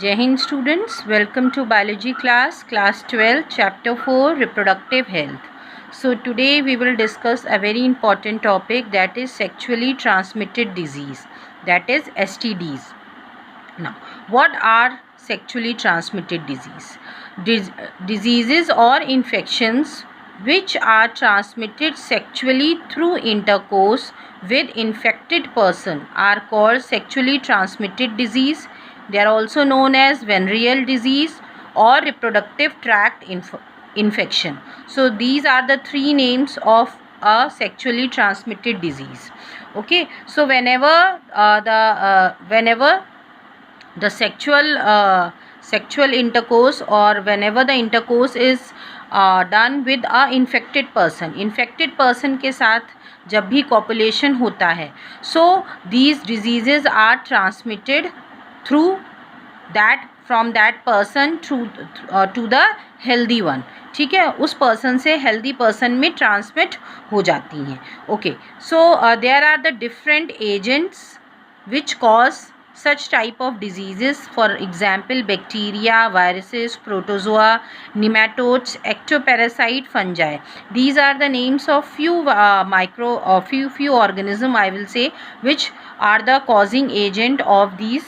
Jai Hind students, welcome to biology class 12, chapter 4, reproductive health. So today we will discuss a very important topic, that is sexually transmitted disease, that is STDs. Now, what are sexually transmitted diseases or infections which are transmitted sexually through intercourse with infected person are called sexually transmitted disease. They are also known as venereal disease or reproductive tract infection. So these are the three names of a sexually transmitted disease. Okay, so whenever the sexual intercourse, or whenever the intercourse is done with a infected person के साथ जब भी copulation होता है, so these diseases are transmitted through that from that person to the healthy one. ठीक है, उस person से हेल्दी पर्सन में ट्रांसमिट हो जाती हैं. Okay, so there are the different agents which cause such type of diseases. For example, bacteria, viruses, protozoa, nematodes, ectoparasite, fungi. These are the names of few organism, I will say, which are the causing agent of these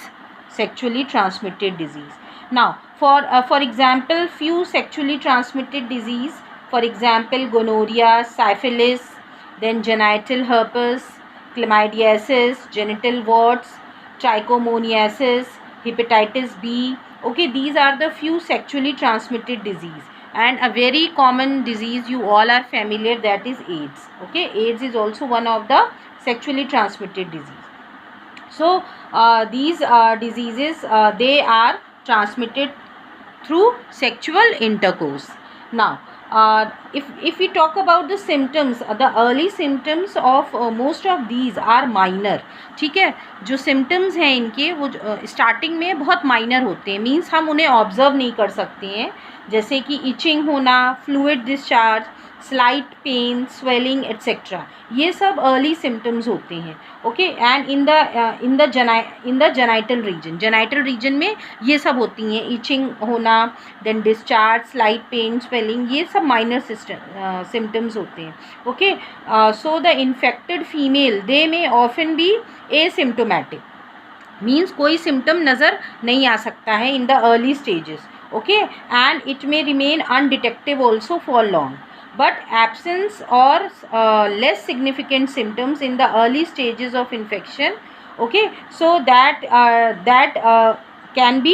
sexually transmitted disease. Now, for example, few sexually transmitted disease, for example, gonorrhea, syphilis, then genital herpes, chlamydiasis, genital warts, trichomoniasis, hepatitis B. Okay, these are the few sexually transmitted disease. And a very common disease you all are familiar, that is AIDS. Okay, AIDS is also one of the sexually transmitted disease. So these diseases they are transmitted through sexual intercourse. Now, if we talk about the symptoms, the early symptoms of most of these are minor. ठीक है, जो symptoms हैं इनके वो starting में बहुत minor होते हैं, मीन्स हम उन्हें ऑब्जर्व नहीं कर सकते हैं, जैसे कि इचिंग होना, fluid discharge, slight pain, swelling etcetera, ये सब अर्ली सिम्टम्स होते हैं. Okay, and in the genital region में ये सब होती हैं, इचिंग होना, then discharge, slight pain, swelling, ये सब माइनर सिम्टम्स होते हैं. Okay, so the infected female they may often be asymptomatic, means कोई सिम्टम नज़र नहीं आ सकता है in the early stages. Okay, and it may remain undetected also for long, but absence or less significant symptoms in the early stages of infection. Okay, so that cannot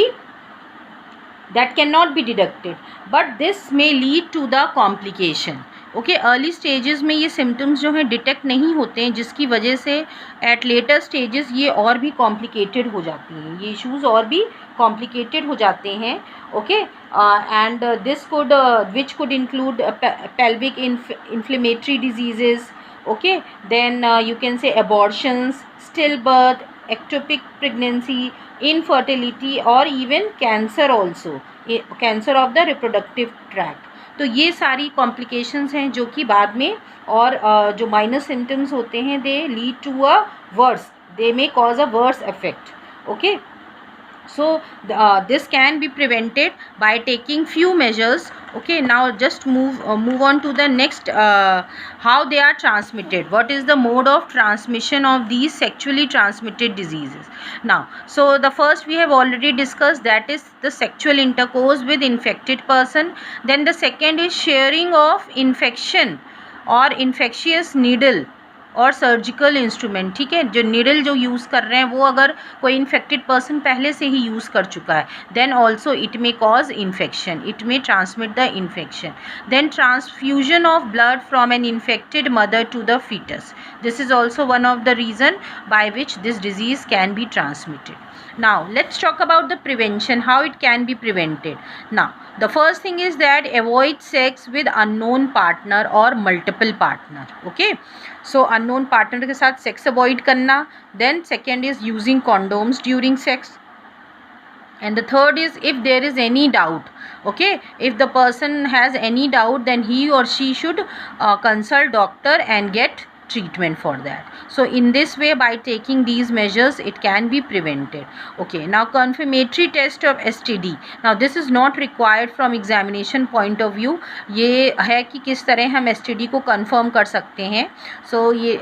be detected, but this may lead to the complication. Okay, early stages में ये symptoms जो हैं detect नहीं होते हैं, जिसकी वजह से एट लेटर स्टेजेस ये और भी कॉम्प्लिकेटेड हो जाती हैं, ये इश्यूज और भी कॉम्प्लिकेटेड हो जाते हैं. Okay, and this which could include pelvic inflammatory diseases. Okay, then you can say abortions, stillbirth, ectopic pregnancy, infertility, or even cancer also, cancer of the reproductive tract. तो ये सारी कॉम्प्लिकेशंस हैं जो कि बाद में, और जो माइनर सिम्टम्स होते हैं, they lead to a worse, they may cause a worse effect. Okay, so this can be prevented by taking few measures. Okay, now just move on to the next, how they are transmitted, what is the mode of transmission of these sexually transmitted diseases. Now, so the first we have already discussed, that is the sexual intercourse with infected person. Then the second is sharing of infection or infectious needle और surgical instrument. ठीक है, जो needle जो use कर रहे हैं वो अगर कोई इन्फेक्टेड पर्सन पहले से ही यूज़ कर चुका है, then also it may cause infection, it may transmit the infection. Then transfusion of blood from an infected mother to the foetus, this is also one of the reason by which this disease can be transmitted. Now let's talk about the prevention, how it can be prevented. Now the first thing is that avoid sex with unknown partner or multiple partner. Okay, so unknown partner के साथ sex avoid करना. Then second is using condoms during sex. And the third is, if there is any doubt, okay, if the person has any doubt, then he or she should consult doctor and get treatment for that. So in this way, by taking these measures, it can be prevented. Okay, now confirmatory test of STD. Now this is not required from examination point of view. ये है कि किस तरह हम STD को confirm कर सकते हैं. So ये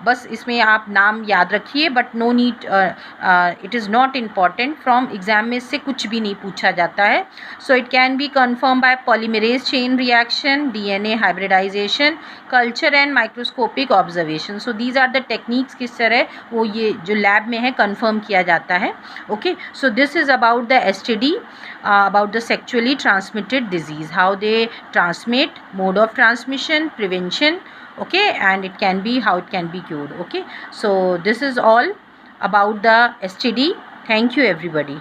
बस इसमें आप नाम याद रखिए, but no need, it is not important. From exam में से कुछ भी नहीं पूछा जाता है. So it can be confirmed by polymerase chain reaction, DNA hybridization, culture and microscopic observation. So these are the techniques किस तरह वो ये जो लैब में है कंफर्म किया जाता है. Okay, so this is about the STD, about the sexually transmitted disease, how they transmit, mode of transmission, prevention. Okay, and it can be how it can be cured. Okay, so this is all about the STD. Thank you everybody.